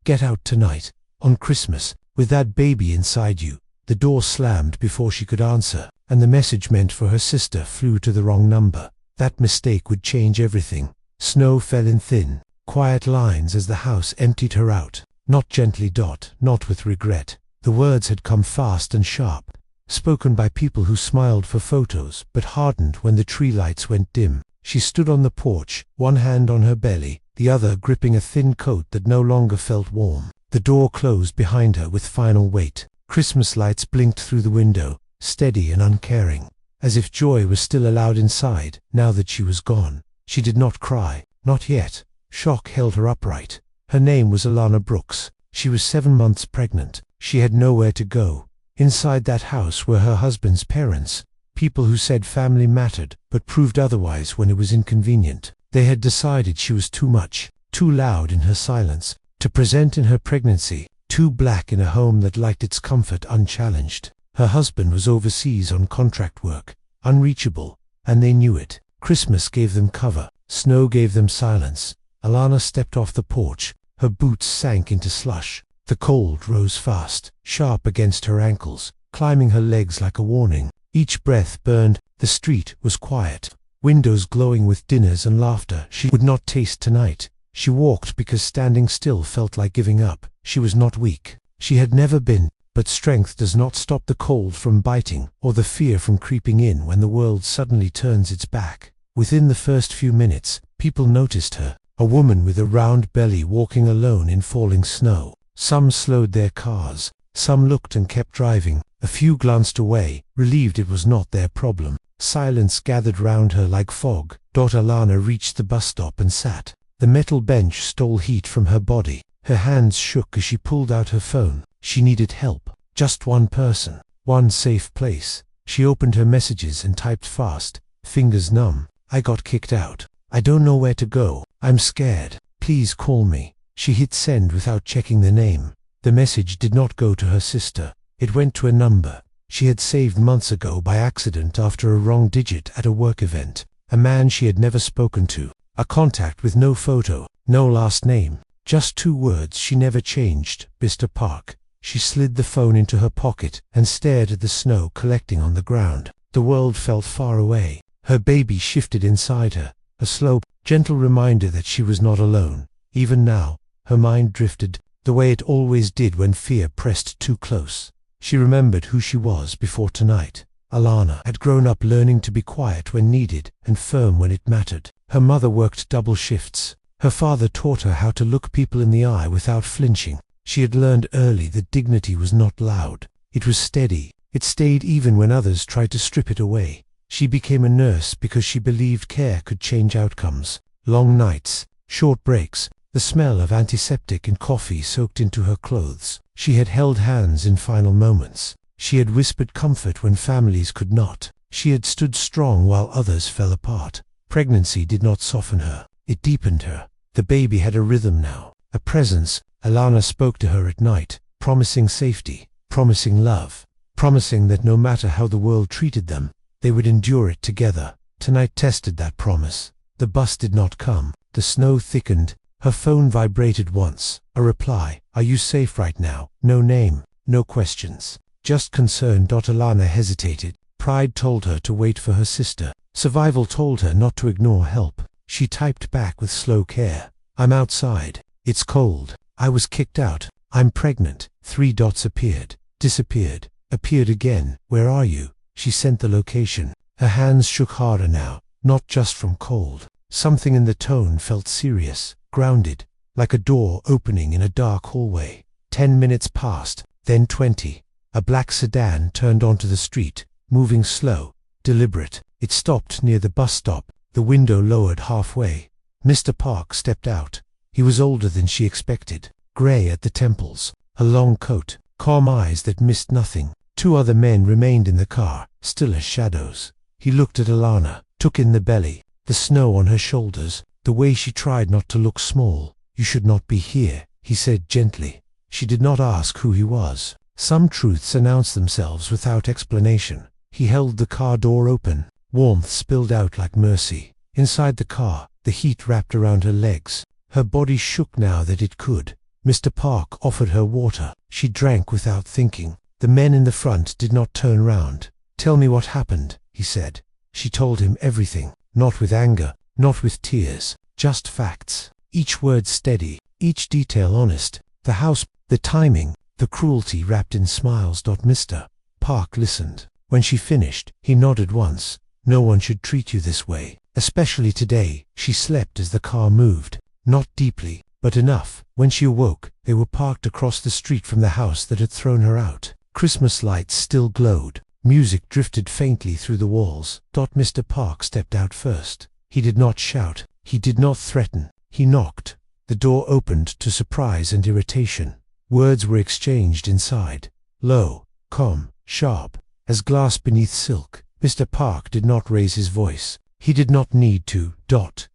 Get out tonight, on Christmas, with that baby inside you. The door slammed before she could answer, and the message meant for her sister flew to the wrong number. That mistake would change everything. Snow fell in thin, quiet lines as the house emptied her out. Not gently, not with regret. The words had come fast and sharp, spoken by people who smiled for photos but hardened when the tree lights went dim. She stood on the porch, one hand on her belly, the other gripping a thin coat that no longer felt warm. The door closed behind her with final weight. Christmas lights blinked through the window, steady and uncaring, as if joy was still allowed inside now that she was gone. She did not cry, not yet. Shock held her upright. Her name was Alana Brooks. She was 7 months pregnant. She had nowhere to go. Inside that house were her husband's parents, people who said family mattered but proved otherwise when it was inconvenient. They had decided she was too much, too loud in her silence, to present in her pregnancy, too black in a home that liked its comfort unchallenged. Her husband was overseas on contract work, unreachable, and they knew it. Christmas gave them cover. Snow gave them silence. Alana stepped off the porch. Her boots sank into slush. The cold rose fast, sharp against her ankles, climbing her legs like a warning. Each breath burned. The street was quiet, windows glowing with dinners and laughter she would not taste tonight. She walked because standing still felt like giving up. She was not weak. She had never been, but strength does not stop the cold from biting or the fear from creeping in when the world suddenly turns its back. Within the first few minutes, people noticed her, a woman with a round belly walking alone in falling snow. Some slowed their cars, some looked and kept driving, a few glanced away, relieved it was not their problem. Silence gathered round her like fog. Alana reached the bus stop and sat. The metal bench stole heat from her body. Her hands shook as she pulled out her phone. She needed help. Just one person, one safe place. She opened her messages and typed fast, fingers numb. I got kicked out. I don't know where to go. I'm scared. Please call me. She hit send without checking the name. The message did not go to her sister. It went to a number she had saved months ago by accident after a wrong digit at a work event. A man she had never spoken to. A contact with no photo, no last name. Just 2 words she never changed, Mr. Park. She slid the phone into her pocket and stared at the snow collecting on the ground. The world felt far away. Her baby shifted inside her, a slow, gentle reminder that she was not alone. Even now, her mind drifted, the way it always did when fear pressed too close. She remembered who she was before tonight. Alana had grown up learning to be quiet when needed and firm when it mattered. Her mother worked double shifts. Her father taught her how to look people in the eye without flinching. She had learned early that dignity was not loud. It was steady. It stayed even when others tried to strip it away. She became a nurse because she believed care could change outcomes. Long nights, short breaks, the smell of antiseptic and coffee soaked into her clothes. She had held hands in final moments. She had whispered comfort when families could not. She had stood strong while others fell apart. Pregnancy did not soften her. It deepened her. The baby had a rhythm now, a presence. Alana spoke to her at night, promising safety, promising love, promising that no matter how the world treated them, they would endure it together. Tonight tested that promise. The bus did not come. The snow thickened. Her phone vibrated once. A reply. Are you safe right now? No name, no questions. Just concern. Alana hesitated. Pride told her to wait for her sister. Survival told her not to ignore help. She typed back with slow care. I'm outside. It's cold. I was kicked out. I'm pregnant. 3 dots appeared, disappeared, appeared again. Where are you? She sent the location. Her hands shook harder now, not just from cold. Something in the tone felt serious, grounded, like a door opening in a dark hallway. 10 minutes passed, then 20. A black sedan turned onto the street, moving slow, deliberate. It stopped near the bus stop, the window lowered halfway. Mr. Park stepped out. He was older than she expected, grey at the temples, a long coat, calm eyes that missed nothing. 2 other men remained in the car, still as shadows. He looked at Alana, took in the belly, the snow on her shoulders, the way she tried not to look small. You should not be here, he said gently. She did not ask who he was. Some truths announced themselves without explanation. He held the car door open. Warmth spilled out like mercy. Inside the car, the heat wrapped around her legs. Her body shook now that it could. Mr. Park offered her water. She drank without thinking. The men in the front did not turn round. "Tell me what happened," he said. She told him everything, not with anger, not with tears, just facts. Each word steady, each detail honest. The house, the timing, the cruelty wrapped in smiles. Mr. Park listened. When she finished, he nodded once. "No one should treat you this way, especially today." She slept as the car moved, not deeply, but enough. When she awoke, they were parked across the street from the house that had thrown her out. Christmas lights still glowed. Music drifted faintly through the walls. Mr. Park stepped out first. He did not shout. He did not threaten. He knocked. The door opened to surprise and irritation. Words were exchanged inside. Low, calm, sharp, as glass beneath silk. Mr. Park did not raise his voice. He did not need to.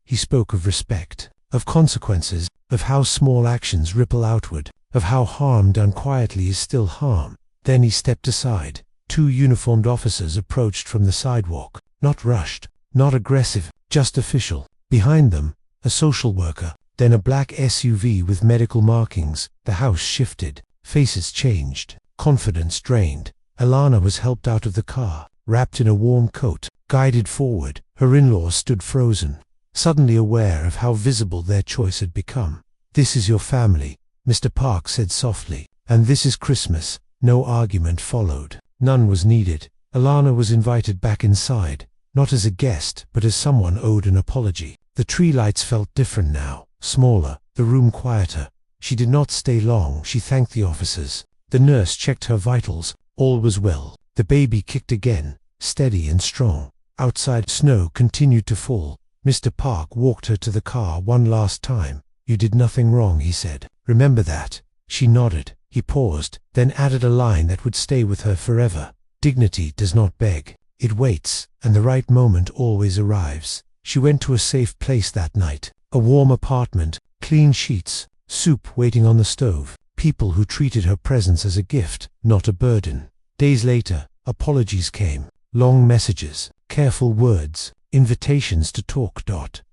He spoke of respect, of consequences, of how small actions ripple outward, of how harm done quietly is still harm. Then he stepped aside. Two uniformed officers approached from the sidewalk, not rushed, not aggressive, just official. Behind them, a social worker, then a black SUV with medical markings. The house shifted. Faces changed. Confidence drained. Alana was helped out of the car, wrapped in a warm coat, guided forward. Her in-laws stood frozen, suddenly aware of how visible their choice had become. "This is your family," Mr. Park said softly, "and this is Christmas." No argument followed. None was needed. Alana was invited back inside, not as a guest, but as someone owed an apology. The tree lights felt different now, smaller, the room quieter. She did not stay long. She thanked the officers. The nurse checked her vitals. All was well. The baby kicked again, steady and strong. Outside, snow continued to fall. Mr. Park walked her to the car one last time. "You did nothing wrong," he said. "Remember that." She nodded. He paused, then added a line that would stay with her forever. "Dignity does not beg. It waits, and the right moment always arrives." She went to a safe place that night. A warm apartment, clean sheets, soup waiting on the stove, people who treated her presence as a gift, not a burden. Days later, apologies came, long messages, careful words, invitations to talk.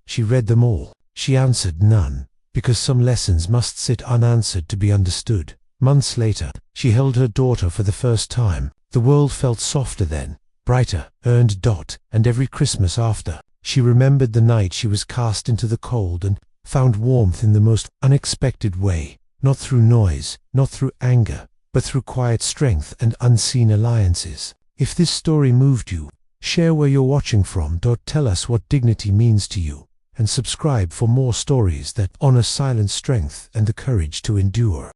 She read them all. She answered none, because some lessons must sit unanswered to be understood. Months later, she held her daughter for the first time. The world felt softer then, brighter, earned. And every Christmas after, she remembered the night she was cast into the cold and found warmth in the most unexpected way, not through noise, not through anger, but through quiet strength and unseen alliances. If this story moved you, share where you're watching from. Tell us what dignity means to you, and subscribe for more stories that honor silent strength and the courage to endure.